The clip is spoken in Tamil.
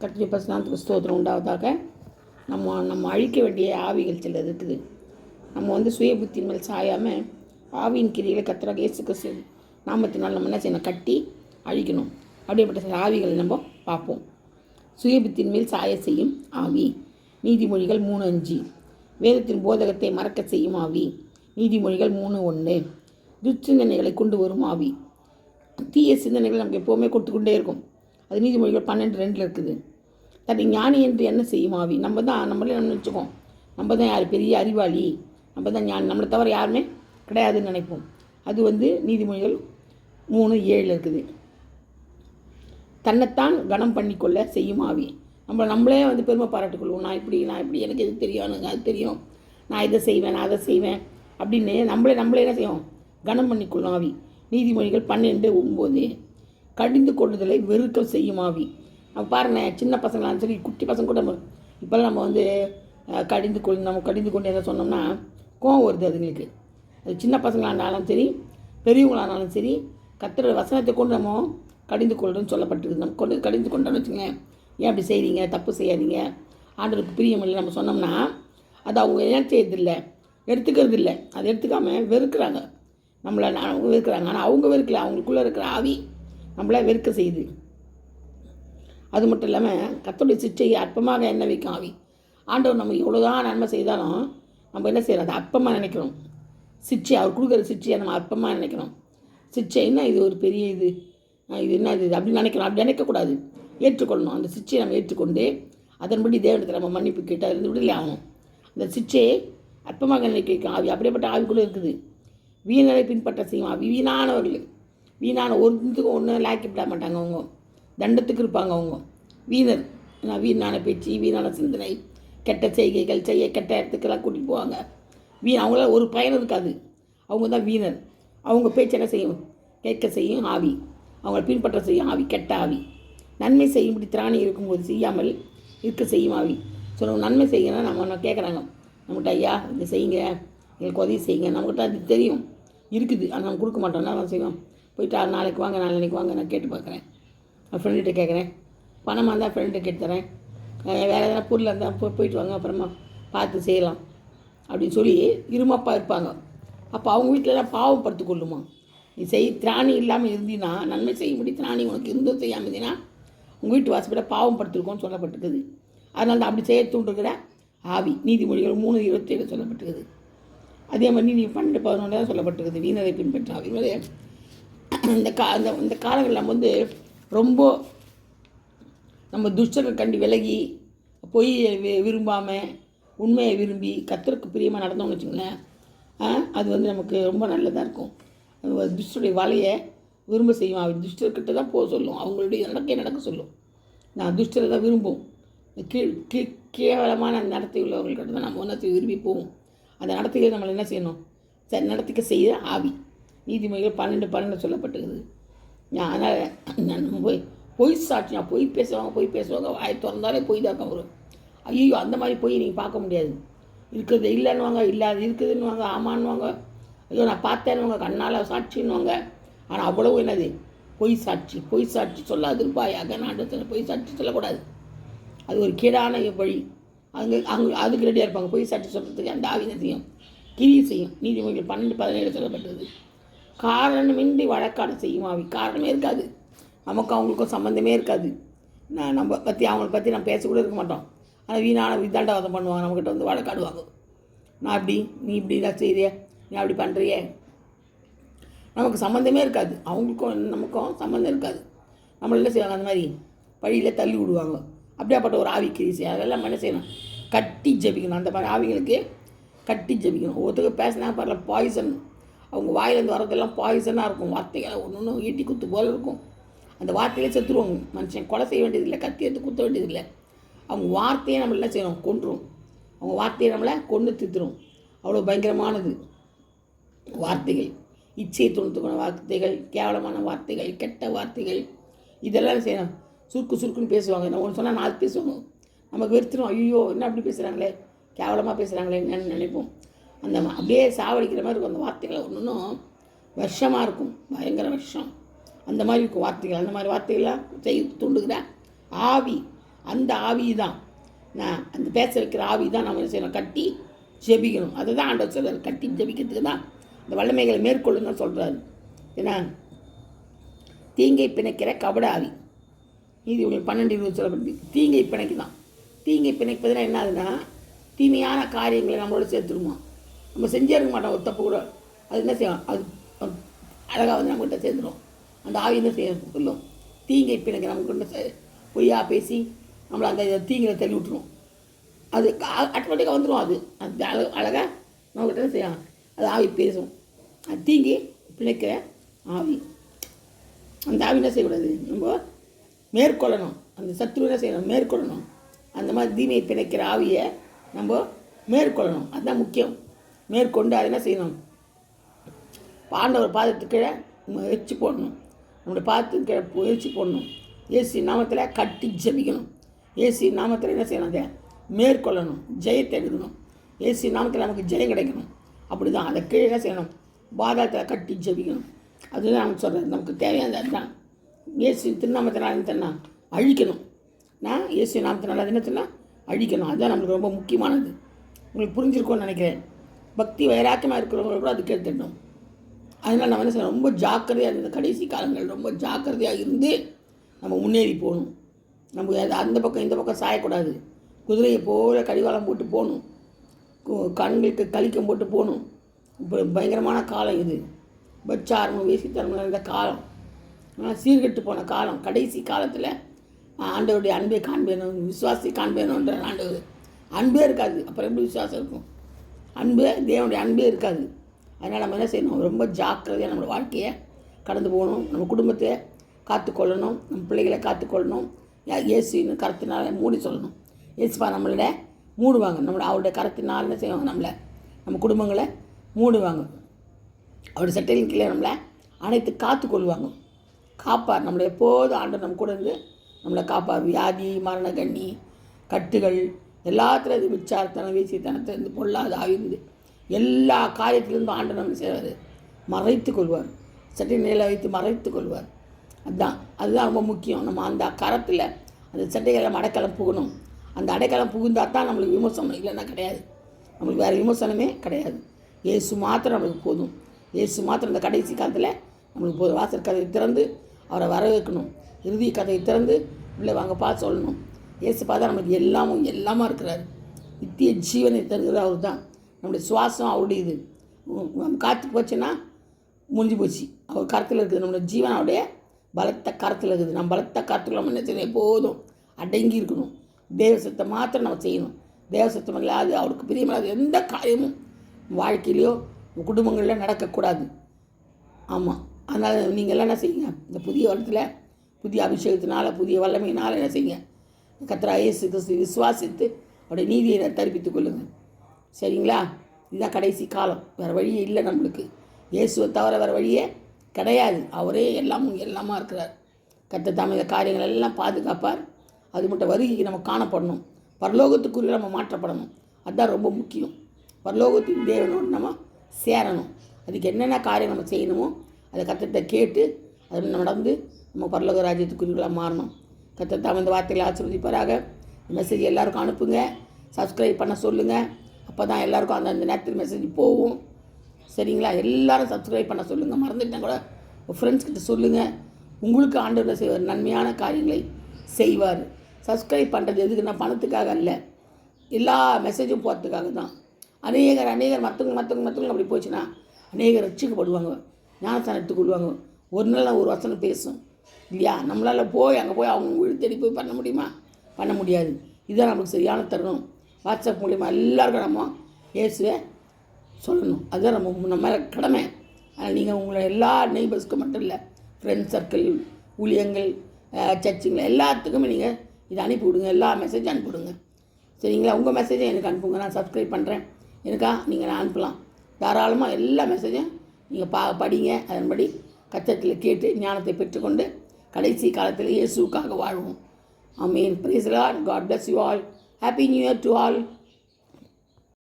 கர்த்தருடைய பரிசுத்த ஸ்தோத்திரம் உண்டாவதாக. நம்ம அழிக்க வேண்டிய ஆவிகள் சில இருக்குது. நம்ம சுய புத்தியின் மேல் சாயாமல் ஆவியின் கிரிகளை கர்த்தராகிய இயேசு கிறிஸ்து நாமத்தினால் நம்ம என்ன செய்யணும்? கட்டி அழிக்கணும். அப்படிப்பட்ட சில ஆவிகளை நம்ம பார்ப்போம். சுய புத்தியின் மேல் சாய செய்யும் ஆவி, நீதிமொழிகள் 3:5. வேதத்தின் போதகத்தை மறக்க செய்யும் ஆவி, நீதிமொழிகள் 3:1. துச்சிந்தனைகளை கொண்டு வரும் ஆவி, தீய சிந்தனைகள் நமக்கு எப்போவுமே கொடுத்துக்கொண்டே இருக்கும். அது நீதிமொழிகள் 12:2 இருக்குது. தன்னை ஞானி என்று என்ன செய்யும் ஆவி, நம்மளே நினச்சிக்கோம். நம்ம தான் யார் பெரிய அறிவாளி, நம்ம தான் ஞானி, நம்மளை தவிர யாருமே கிடையாதுன்னு நினைப்போம். அது நீதிமொழிகள் 3:7 இருக்குது. தன்னைத்தான் கனம் பண்ணிக்கொள்ள செய்யும் ஆவி, நம்மளே பெருமை பாராட்டுக்கொள்வோம். நான் இப்படி எனக்கு இது தெரியும், எனக்கு அது தெரியும், நான் இதை செய்வேன், நான் அதை செய்வேன் அப்படின்னு நம்மளே என்ன செய்வோம்? கனம் பண்ணிக்கொள்ளும் ஆவி, நீதிமொழிகள் 12:9. கடிந்து கொள்ளுதலை வெறுக்க செய்யும் ஆவி. நம்ம பாருங்கள், சின்ன பசங்களாம் சரி, குட்டி பசங்க கூட இப்போல்லாம் நம்ம கடிந்து கொண்டு எதை சொன்னோம்னா கோவம் வருது அதுங்களுக்கு. அது சின்ன பசங்களானாலும் சரி, பெரியவங்களானாலும் சரி, கர்த்தருடைய வசனத்தை கொண்டு நம்ம கடிந்து கொள்ளுன்னு சொல்லப்பட்டிருக்கு. நம்ம கடிந்து கொண்டோன்னு வச்சுங்க, ஏன் அப்படி செய்கிறீங்க, தப்பு செய்யாதீங்க, ஆண்டவருக்கு பிரியமில்லை நம்ம சொன்னோம்னா அது அவங்க என்ன செய்யறதில்லை, எடுத்துக்கிறது இல்லை. அதை எடுத்துக்காமல் வெறுக்கிறாங்க, நம்மளை அவங்க வெறுக்கிறாங்க. ஆனால் அவங்க வெறுக்கல, அவங்களுக்குள்ளே இருக்கிற ஆவி நம்மளை வெறுக்க செய்யுது. அது மட்டும் இல்லாமல் கர்த்தருடைய சிட்சையை அற்பமாக எண்ண வைக்கும் ஆவி. ஆண்டவர் நம்ம எவ்வளோதான் நன்மை செய்தாலும் நம்ம என்ன செய்யறோம்? அதை அற்பமாக நினைக்கிறோம். சிட்சை, அவர் கொடுக்குற சிட்சையை நம்ம அற்பமாக நினைக்கிறோம். சிட்சைன்னா இது ஒரு பெரிய இது என்ன இது அப்படி நினைக்கிறோம். அப்படி நினைக்கக்கூடாது, ஏற்றுக்கொள்ளணும். அந்த சிட்சையை நம்ம ஏற்றுக்கொண்டு அதன்படி தேவனத்தில் நம்ம மன்னிப்பு கேட்டு அதிலிருந்து விடுதலை ஆகணும். அந்த சிட்சையை அற்பமாக நினைக்க வைக்கும் ஆவி, அப்படியேப்பட்ட ஆவிக்குள்ளே இருக்குது. வீணரை பின்பற்ற செய்யும் ஆவி, வீணான ஒன்றுக்கும் ஒன்று லாக்கிவிட மாட்டாங்க. அவங்க தண்டத்துக்கு இருப்பாங்க. அவங்க வீணர், வீணான பேச்சு, வீணான சிந்தனை, கெட்ட செய்கைகள் செய்ய, கெட்ட இடத்துக்கெல்லாம் கூட்டிகிட்டு போவாங்க. அவங்களால ஒரு பயன் இருக்காது. அவங்க தான் வீணர். அவங்க பேச்சு என்ன செய்யும்? கேட்க செய்யும் ஆவி, அவங்களை பின்பற்ற செய்யும் ஆவி, கெட்ட ஆவி. நன்மை செய்யும்படி திராணி இருக்கும்போது செய்யாமல் இருக்க செய்யும் ஆவி. ஸோ நம்ம நன்மை செய்யணும், நம்ம கேட்குறாங்க நம்மகிட்ட, ஐயா இதை செய்யுங்க, எங்களுக்கு உதவி செய்யுங்க. நம்மகிட்ட அது தெரியும் இருக்குது, ஆனால் நம்ம கொடுக்க மாட்டோம். என்ன செய்வோம்? போயிட்டு நாளைக்கு வாங்க, நாளைக்கு வாங்க, நான் கேட்டு பார்க்குறேன், நான் ஃப்ரெண்டுகிட்ட கேட்குறேன், பணமாக இருந்தால் ஃப்ரெண்டுகிட்ட கேட்டு தரேன், வேறு எதனா பொருள் இருந்தால் போயிட்டு வாங்க, அப்புறமா பார்த்து செய்யலாம் அப்படின்னு சொல்லி இருமப்பாக இருப்பாங்க. அப்போ அவங்க வீட்டிலலாம் பாவம் படுத்து கொள்ளுமா? நீ திராணி இல்லாமல் இருந்தீன்னா, நன்மை செய்யும்படி திராணி உனக்கு இருந்தும் செய்யாமல் இருந்தீங்கன்னா உங்கள் வீட்டு வாசப்பட பாவம் படுத்திருக்கோன்னு சொல்லப்பட்டிருக்குது. அதனால தான் அப்படி செய்ய தூண்டுகிற ஆவி, நீதிமொழிகள் 3:27 சொல்லப்பட்டிருக்குது. அதே மாதிரி நீ 12:11 சொல்லப்பட்டிருக்குது, வீணரை பின்பற்ற ஆவி. இந்த காலங்களில் நம்ம ரொம்ப நம்ம துஷ்டர்கள் கண்டு விலகி பொய்யை விரும்பாமல் உண்மையை விரும்பி கர்த்தருக்கு பிரியமாக நடந்தோம்னு வச்சுங்களேன், அது நமக்கு ரொம்ப நல்லதாக இருக்கும். துஷ்டருடைய வலையை விரும்ப செய்யும் ஆவி, துஷ்டர்கிட்ட தான் போக சொல்லும், அவங்களுடைய நடக்க சொல்லும். நான் துஷ்டரை தான் விரும்பும். கேவலமான நடத்தை உள்ளவர்கள்கிட்ட தான் நம்ம ஒன்றத்தை விரும்பி போவோம். அந்த நடத்தையை நம்மளை என்ன செய்யணும்? சரி நடத்திக்க செய்ய ஆவி, நீதிமொழிகள் 12:12 சொல்லப்பட்டிருக்குது. அதனால் நம்ம பொய் சாட்சி, பொய் பேசுவாங்க, வாயை திறந்தாலே பொய் தான் வரும். ஐயோ, அந்த மாதிரி பொய் நீங்கள் பார்க்க முடியாது. இருக்கிறது இல்லைன்னுவாங்க, இல்லாது இருக்குதுன்னுவாங்க, ஆமான்னுவாங்க, ஐயோ நான் பார்த்தேன்னுவாங்க, கண்ணால் சாட்சின்னுவாங்க. ஆனால் அவ்வளவு என்னது? பொய் சாட்சி சொல்லாதிருப்பாயாக. நாட்டத்தில் பொய் சாட்சி சொல்லக்கூடாது, அது ஒரு கேடான வழி. அதுக்கு ரெடியாக இருப்பாங்க பொய் சாட்சி சொல்கிறதுக்கு. அந்த ஆவி செய்யும், கிரியை செய்யும். நீதிமொழிகள் 12:17 சொல்லப்பட்டது. காரணமின்றி வழக்காடு செய்யும் ஆவி, காரணமே இருக்காது, நமக்கும் அவங்களுக்கும் சம்மந்தமே இருக்காது. அவங்கள பற்றி நம்ம பேசக்கூட இருக்க மாட்டோம். ஆனால் வீணான விதாண்டவாதம் பண்ணுவாங்க, நம்மக்கிட்ட வழக்காடுவாங்க. நான் இப்படி, நீ இப்படி தான் செய்கிறிய, நீ அப்படி பண்ணுறிய, நமக்கு சம்மந்தமே இருக்காது. அவங்களுக்கும் நமக்கும் சம்மந்தம் இருக்காது. நம்மள என்ன செய்வாங்க? அந்த மாதிரி வழியில் தள்ளி விடுவாங்க. அப்படியாப்பட்ட ஒரு ஆவி கிரி செய்யும். அதெல்லாம் என்ன செய்யணும்? கட்டி ஜெபிக்கணும். அந்த மாதிரி ஆவிகளுக்கு கட்டி ஜெபிக்கணும். ஒருத்தருக்கு பேசினா பரவாயில்ல, பாய்சன், அவங்க வாயிலேருந்து வரதெல்லாம் பாய்சனாக இருக்கும். வார்த்தைகளை ஒன்று ஈட்டி குத்து போல் இருக்கும். அந்த வார்த்தையிலே செத்துருவாங்க. மனுஷன் கொலை செய்ய வேண்டியதில்லை, கத்தி எடுத்து குத்த வேண்டியதில்லை. அவங்க வார்த்தையை நம்மள என்ன செய்யணும்? கொன்றும். அவங்க வார்த்தையை நம்மளை கொண்டு தித்துரும். அவ்வளோ பயங்கரமானது வார்த்தைகள். இச்சையை துணுத்துக்கான வார்த்தைகள், கேவலமான வார்த்தைகள், கெட்ட வார்த்தைகள், இதெல்லாம் செய்யணும். சுருக்குன்னு பேசுவாங்க. நம்ம ஒன்று சொன்னால் 4 பேசுவாங்க. நமக்கு வெறுத்துடும். ஐயோ என்ன அப்படி பேசுகிறாங்களே, கேவலமாக பேசுகிறாங்களே என்னன்னு நினைப்போம். அந்த அப்படியே சாவடிக்கிற மாதிரி இருக்கும். அந்த வார்த்தைகளை ஒன்றும் வருஷமாக இருக்கும், பயங்கர வருஷம். அந்த மாதிரி இருக்கும் வார்த்தைகள். அந்த மாதிரி வார்த்தைகள்லாம் தூண்டுகிற ஆவி. அந்த ஆவி தான் நான் அந்த பேச வைக்கிற ஆவி தான் நம்ம என்ன செய்யணும், கட்டி ஜெபிக்கணும். அதை தான் ஆண்டவர் சொல்கிறார், கட்டி ஜெபிக்கிறதுக்கு தான் இந்த வல்லமைகளை மேற்கொள்ளுன்னு சொல்கிறாரு. ஏன்னா தீங்கை பிணைக்கிற கபட ஆவி, இது உங்களுக்கு 12-20 சொல்லப்படுது. தீங்கை பிணைக்கு தான். தீங்கை பிணைப்பதுனா என்ன ஆகுதுன்னா, தீமையான காரியங்களை நம்மளோட சேர்த்துருமா. நம்ம செஞ்சே இருக்க மாட்டோம் ஒரு தப்பு கூட, அது என்ன செய்யும், அது அழகாக வந்து நம்மகிட்ட சேர்த்துடும். அந்த ஆவி என்ன செய்ய சொல்லும், தீங்கை பிணைக்க நமக்கு பொய்யா பேசி நம்மளை அந்த தீங்களை தள்ளி விட்டுரும். அது ஆட்டோமேட்டிக்காக வந்துடும். அது அழகாக நம்மகிட்ட செய்யும், அது ஆவி பேசும். அது தீங்கி பிணைக்கிற ஆவி. அந்த ஆவி என்ன செய்யக்கூடாது, நம்ம மேற்கொள்ளணும். அந்த சத்துரு என்ன செய்யணும், மேற்கொள்ளணும். அந்த மாதிரி தீமையை பிணைக்கிற ஆவியை நம்ம மேற்கொள்ளணும். அதுதான் முக்கியம். மேற்கொண்டு அதை என்ன செய்யணும், ஆண்டவர் பாதத்துக்கு கீழே எரிச்சு போடணும். நம்மளுடைய பாதத்துக்கு கீழே எரிச்சு போடணும். இயேசு நாமத்தில் கட்டி ஜெபிக்கணும். இயேசு நாமத்தில் என்ன செய்யணும், அதை மேற்கொள்ளணும், ஜெயத்தை எடுக்கணும். இயேசு நாமத்தில் நமக்கு ஜெயம் கிடைக்கணும். அப்படி தான் அதை கீழே என்ன செய்யணும், பாதத்தில் கட்டி ஜெபிக்கணும். அதுதான் நமக்கு சொல்கிறது, நமக்கு தேவையானது அதுதான். இயேசு திருநாமத்தினால் என்ன அழிக்கணும். நான் இயேசு நாமத்தினால் அது என்ன அழிக்கணும். அதுதான் நம்மளுக்கு ரொம்ப முக்கியமானது. உங்களுக்கு புரிஞ்சிருக்கும்னு நினைக்கிறேன். பக்தி வைராக்கியமாக இருக்கிறவங்க கூட அது கேட்டுட்டோம். அதனால் நம்ம என்ன செய்யணும், ரொம்ப ஜாக்கிரதையாக இருந்த கடைசி காலங்கள் ரொம்ப ஜாக்கிரதையாக இருந்து நம்ம முன்னேறி போகணும். நம்ம அந்த பக்கம் இந்த பக்கம் சாயக்கூடாது. குதிரையை போல கடிவாளம் போட்டு போகணும். கண்களுக்கு கலிக்கம் போட்டு போகணும். இப்போ பயங்கரமான காலம் இது. பச்சாரமும் வேசித்தரமும் இருந்த காலம், சீர்கெட்டு போன காலம். கடைசி காலத்தில் ஆண்டவருடைய அன்பை காண்பேணும், விசுவாசி காண்பேணுன்ற ஆண்டவர். அன்பே இருக்காது, அப்புறம் எப்படி விசுவாசம் இருக்கும்? அன்பு, தேவனுடைய அன்பே இருக்காது. அதனால் நம்ம என்ன செய்யணும், ரொம்ப ஜாக்கிரதையாக நம்மளோட வாழ்க்கையை கடந்து போகணும். நம்ம குடும்பத்தை காத்துக்கொள்ளணும், நம்ம பிள்ளைகளை காத்துக்கொள்ளணும். இயேசுன்னு கரத்தினால் மூடி சொல்லணும். இயேசுப்பா நம்மளோட மூடுவாங்க. அவருடைய கரத்தினால் என்ன செய்வாங்க, நம்ம குடும்பங்களை மூடுவாங்க. அவருடைய சட்டையின் கீழே நம்மளை அனைத்து காத்துக்கொள்வாங்க. காப்பார். நம்மளை எப்போதும் ஆண்டவர் நம்ம கூட இருந்து நம்மளை காப்பார். வியாதி, மரண கண்ணி, கட்டுகள் எல்லாத்துலேயும் விச்சாரத்தனம், வீசித்தனத்திலிருந்து, பொல்லாத ஆவிருந்து, எல்லா காரியத்திலிருந்தும் ஆண்டவர் நம்ம செய்வார், மறைத்து கொள்வார். சட்டை நிலையில் வைத்து மறைத்து கொள்வார். அதுதான் ரொம்ப முக்கியம். நம்ம அந்த கரத்தில் அந்த சட்டைகளை அடைக்கலம் புகணும். அந்த அடைக்கலம் புகுந்தால் தான் நம்மளுக்கு விமர்சனம், இல்லைன்னா கிடையாது. நம்மளுக்கு வேறு விமர்சனமே கிடையாது. இயேசு மாத்திரம் நம்மளுக்கு போதும். இயேசு மாத்திரம் இந்த கடைசி காலத்தில் நம்மளுக்கு போதும். வாசல் கதையை திறந்து அவரை வரவேற்கணும். இறுதி கதையை திறந்து உள்ளே வாங்கப்பா சொல்லணும். இயேசுப்பா தான் நம்மளுக்கு எல்லாமா இருக்கிறார். நித்திய ஜீவனை தருகிற அவர் தான். நம்முடைய சுவாசம் அவருடைய இது. நம்ம காற்று போச்சுன்னா முடிஞ்சு போச்சு. அவர் கருத்தில் இருக்குது. நம்மளுடைய ஜீவன் அவருடைய பலத்த கருத்தில் இருக்குது. நம்ம பலத்த கருத்துக்குள்ள நம்ம என்ன செய்யணும், எப்போதும் அடங்கி இருக்கணும். தேவசத்தை மாத்திரம் நம்ம செய்யணும். தேவசத்தம் இல்லாது அவருக்கு பிரியமில்லாத எந்த காரியமும் வாழ்க்கையிலையோ குடும்பங்களில் நடக்கக்கூடாது. ஆமாம். அதனால் நீங்கள் எல்லாம் என்ன செய்யுங்க, இந்த புதிய வருடத்தில் புதிய அபிஷேகத்தினால், புதிய வல்லமையினால் என்ன செய்யுங்க, கர்த்தராகிய இயேசு கிறிஸ்துவை விசுவாசித்து அவருடைய நீதியை தரிப்பித்துக் கொள்ளுங்கள். சரிங்களா? இதுதான் கடைசி காலம். வேறு வழியே இல்லை நம்மளுக்கு. இயேசுவை தவிர வேறு வழியே கிடையாது. அவரே எல்லாமா இருக்கிறார். கர்த்தர் தாமே இந்த காரியங்கள் எல்லாம் பாதுகாப்பார். அது மட்டும் வருகைக்கு நம்ம காணப்படணும். பரலோகத்துக்குரிய நம்ம மாற்றப்படணும். அதுதான் ரொம்ப முக்கியம். பரலோகத்தின் தேவனோடு நம்ம சேரணும். அதுக்கு என்னென்ன காரியம் நம்ம செய்யணுமோ அதை கர்த்தர்கிட்ட கேட்டு அது நடந்து நம்ம பரலோக ராஜ்யத்துக்குரியவர்களாக மாறணும். கர்த்தர் தாமே இந்த வார்த்தைகளை ஆசீர்வதிப்பாராக. இந்த மெசேஜ் எல்லாருக்கும் அனுப்புங்க. சப்ஸ்கிரைப் பண்ண சொல்லுங்கள். அப்போ தான் எல்லாருக்கும் அந்த நேரத்தில் மெசேஜ் போகும். சரிங்களா? எல்லோரும் சப்ஸ்கிரைப் பண்ண சொல்லுங்கள். மறந்துட்டேன் கூட உங்கள் ஃப்ரெண்ட்ஸ்கிட்ட சொல்லுங்கள். உங்களுக்கு ஆண்டவர் செய்வார், நன்மையான காரியங்களை செய்வார். சப்ஸ்கிரைப் பண்ணுறது எதுக்குன்னா பணத்துக்காக அல்ல, எல்லா மெசேஜும் போகிறதுக்காக தான். அநேகர் மற்றவங்க அப்படி போச்சுன்னா அநேகர் ரட்சிக்கப்படுவாங்க, ஞானஸ்தானம் எடுத்துக்கொள்வாங்க. ஒரு நாள் ஒரு வசனம் பேசும் இல்லையா? நம்மளால் அங்கே போய் அவங்க வீடு தேடி போய் பண்ண முடியுமா? பண்ண முடியாது. இதுதான் நமக்கு சரியான தருணம். வாட்ஸ்அப் மூலிமா எல்லாருக்கும் நம்ம இயேசுவை சொல்லணும். அதுதான் நம்ம கடமை. அதனால் நீங்கள் உங்களை எல்லா நெய்பர்ஸ்க்கும் மட்டும் இல்லை, ஃப்ரெண்ட்ஸ் சர்க்கிள், ஊழியங்கள், சர்ச்சுங்களை எல்லாத்துக்குமே நீங்கள் இதை அனுப்பிவிடுங்க. எல்லா மெசேஜும் அனுப்பிவிடுங்க. சரிங்களா? உங்கள் மெசேஜை எனக்கு அனுப்புங்க. நான் சப்ஸ்கிரைப் பண்ணுறேன். நீங்கள் நான் அனுப்பலாம். தாராளமாக எல்லா மெசேஜும் நீங்கள் படிங்க. அதன்படி கர்த்தரிடத்தில் கேட்டு ஞானத்தை பெற்றுக்கொண்டு கடைசி காலத்தில் இயேசுவுக்காக வாழ்வோம். Amen. Praise the lord. God bless you all. Happy new year to all.